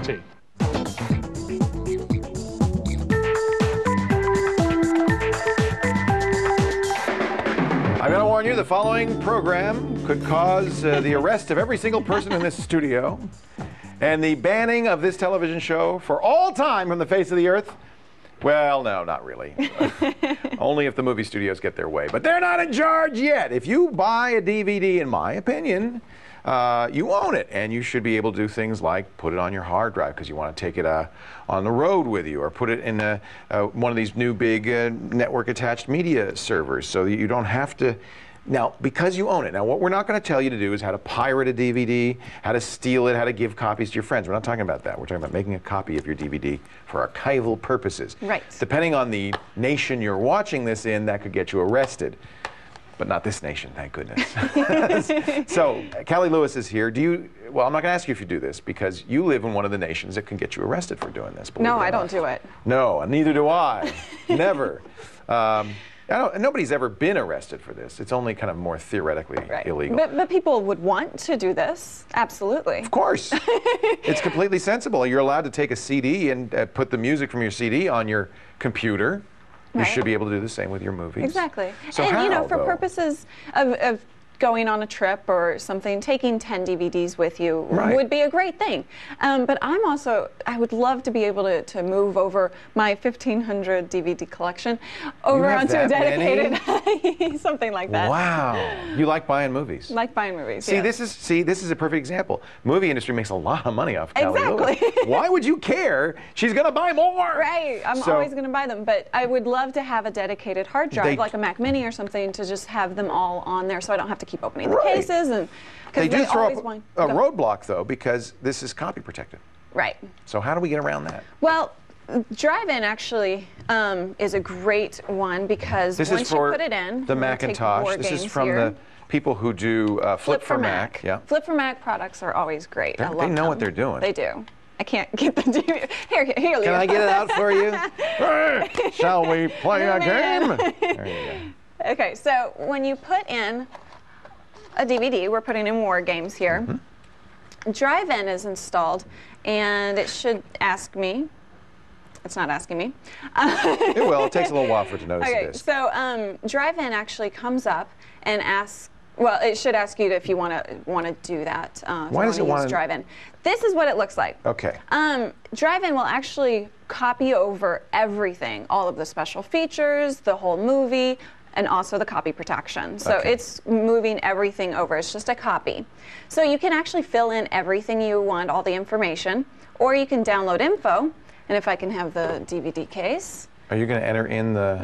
TNT. I'm going to warn you, the following program could cause the arrest of every single person in this studio and the banning of this television show for all time from the face of the earth. Well, no, not really. Only if the movie studios get their way. But they're not in charge yet. If you buy a DVD, in my opinion, you own it, and you should be able to do things like put it on your hard drive because you want to take it on the road with you, or put it in one of these new big network-attached media servers so that you don't have to. Now, because you own it. Now, what we're not going to tell you to do is how to pirate a DVD, how to steal it, how to give copies to your friends. We're not talking about that. We're talking about making a copy of your DVD for archival purposes. Right. Depending on the nation you're watching this in, that could get you arrested. But not this nation, thank goodness. So, Callie Lewis is here. Well, I'm not going to ask you if you do this because you live in one of the nations that can get you arrested for doing this. No, I don't do it. No, and neither do I. Never. Nobody's ever been arrested for this. It's only kind of more theoretically illegal. But people would want to do this, absolutely. Of course. It's completely sensible. You're allowed to take a CD and put the music from your CD on your computer. You should be able to do the same with your movies. Exactly. So and how, you know, for though? purposes of going on a trip or something, taking 10 DVDs with you would be a great thing. But I would love to be able to move over my 1,500 DVD collection over onto a dedicated, something like that. Wow. You like buying movies? Like buying movies, See, yes. this is a perfect example. Movie industry makes a lot of money off Callie Exactly. Lewis. Why would you care? She's going to buy more. Right. I'm always going to buy them. But I would love to have a dedicated hard drive, like a Mac Mini or something, to just have them all on there so I don't have to keep opening the cases. And they do throw up a roadblock, though, because this is copy protected. Right. So how do we get around that? Well, Drive-In actually is a great one because once you put it in, the Macintosh. This is from the people who do Flip for Mac. Yeah. Flip for Mac products are always great. I love them. They know what they're doing. They do. I can't get the DVD. Here, Leo. Can I get it out for you? Shall we play a game? There you go. Okay, so when you put in a DVD, we're putting in War Games here. Drive-In is installed, and it should ask me. It's not asking me. It will. It takes a little while for it to notice this. So Drive-In actually comes up and asks. Well, it should ask you if you want to do that. Why does it want to Drive-In? This is what it looks like. Okay. Drive-In will actually copy over everything, all of the special features, the whole movie, and also the copy protection. So it's moving everything over. It's just a copy. So you can actually fill in everything you want, all the information, or you can download info. And if I can have the DVD case. Are you going to enter in the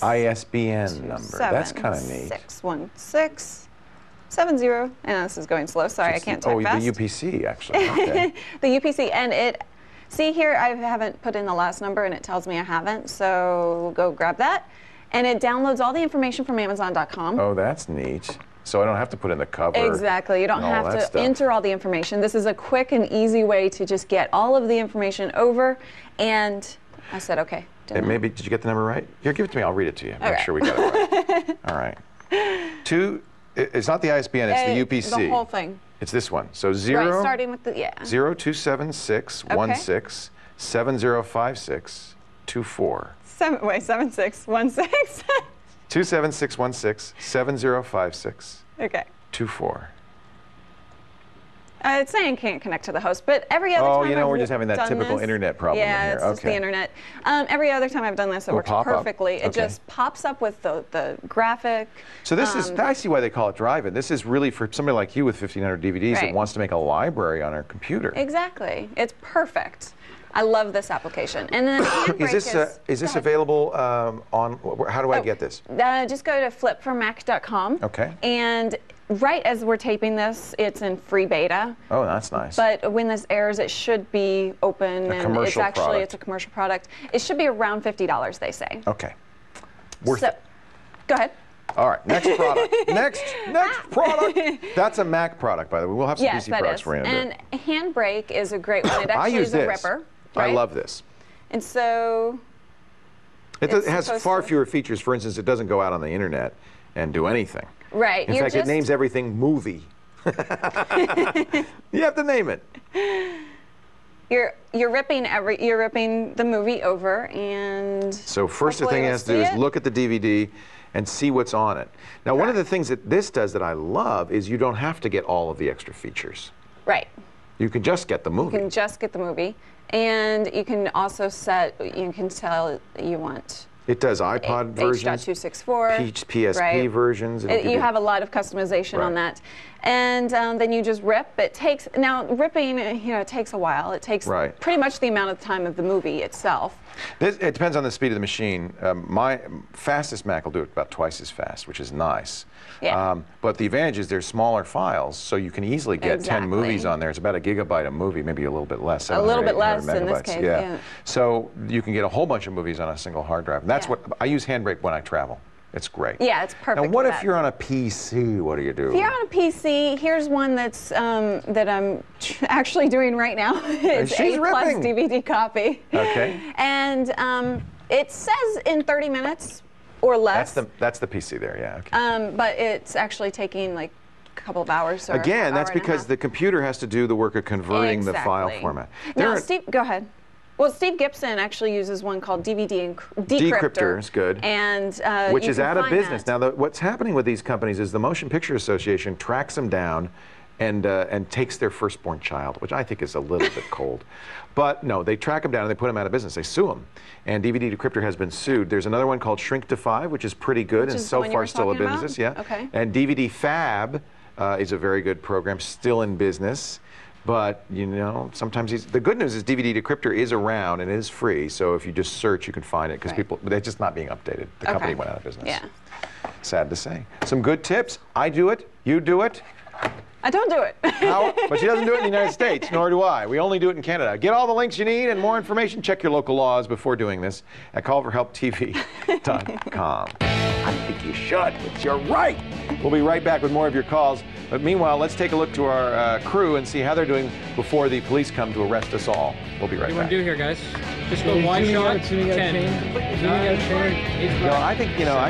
ISBN number? That's kind of neat. 61670. And this is going slow. Sorry, I can't type fast. The UPC, actually. Okay. The UPC. And see here, I haven't put in the last number, and it tells me I haven't. So we'll go grab that. And it downloads all the information from Amazon.com. Oh, that's neat. So I don't have to put in the cover. Exactly. You don't have to enter all the information. This is a quick and easy way to just get all of the information over. And I said, okay. Maybe, did you get the number right? Here, give it to me. I'll read it to you. Make sure we got it right. All right. It's not the ISBN, it's the UPC. The whole thing. It's this one. So 0, starting with the, 027616 705624. 7616. 27616 7056. Okay. 24. It's saying can't connect to the host, but every other time. Oh, you know, we're just having that typical internet problem in here. It's just the internet. Every other time I've done this, it works perfectly. It just pops up with the graphic. So this is, I see why they call it Drive-In. This is really for somebody like you with 1,500 DVDs that wants to make a library on her computer. Exactly. It's perfect. I love this application. And then is this available on? How do I get this? Just go to flipformac.com. Okay. And right as we're taping this, it's in free beta. Oh, that's nice. But when this airs, it should be open, and it's a commercial product. It should be around $50, they say. Okay. Worth it. Go ahead. All right, next product. next product. That's a Mac product, by the way. We'll have some PC products for you. And Handbrake is a great one. It actually is a ripper. Right? I love this. And so it has far fewer features. For instance, it doesn't go out on the internet and do anything. Right. In fact, it names everything movie. You have to name it. You're ripping the movie over, and so first the hopefully thing it you'll has to do see is it. look at the DVD and see what's on it. Now, one of the things that this does that I love is you don't have to get all of the extra features. Right. You can just get the movie. You can just get the movie, and you can also you can tell you want. It does iPod versions, H.264, PSP right. versions. You have a lot of customization on that, and then you just rip. It takes ripping. It takes a while. It takes pretty much the amount of time of the movie itself. It depends on the speed of the machine. My fastest Mac will do it about twice as fast, which is nice. Yeah. But the advantage is they're smaller files, so you can easily get 10 movies on there. It's about a gigabyte a movie, maybe a little bit less. A little bit less megabytes. in this case. Yeah. So you can get a whole bunch of movies on a single hard drive. And that's what I use Handbrake when I travel. It's great. Yeah, it's perfect. Now, what if you're on a PC? What do you do? If you're on a PC, here's one that's that I'm actually doing right now. It's She's A+ ripping. DVD copy. Okay. And it says in 30 minutes or less. That's the PC there, yeah. Okay. But it's actually taking like a couple of hours. Or Again, that's because the computer has to do the work of converting the file format. Now, Steve, go ahead. Well, Steve Gibson actually uses one called DVD Decryptor. Decryptor is good. And which you is can out of find business. that. Now, what's happening with these companies is the Motion Picture Association tracks them down and takes their firstborn child, which I think is a little bit cold. But no, they track them down and they put them out of business. They sue them. And DVD Decryptor has been sued. There's another one called Shrink to 5, which is pretty good and so far still in business. Yeah. Okay. And DVD Fab is a very good program, still in business. But, you know, sometimes the good news is DVD Decryptor is around and is free. So if you just search, you can find it because they're just not being updated. The company went out of business. Yeah. Sad to say. Some good tips. I do it. You do it. I don't do it. But she doesn't do it in the United States, nor do I. We only do it in Canada. Get all the links you need and more information. Check your local laws before doing this at callforhelptv.com. I think you should, but you're right. We'll be right back with more of your calls. But meanwhile, let's take a look to our crew and see how they're doing before the police come to arrest us all. We'll be right back. What do you want to do here, guys? Just go one shot, 10. No, I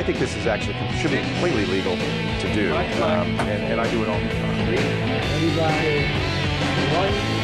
think this is actually should be completely legal to do, and I do it all the time. Everybody, 1.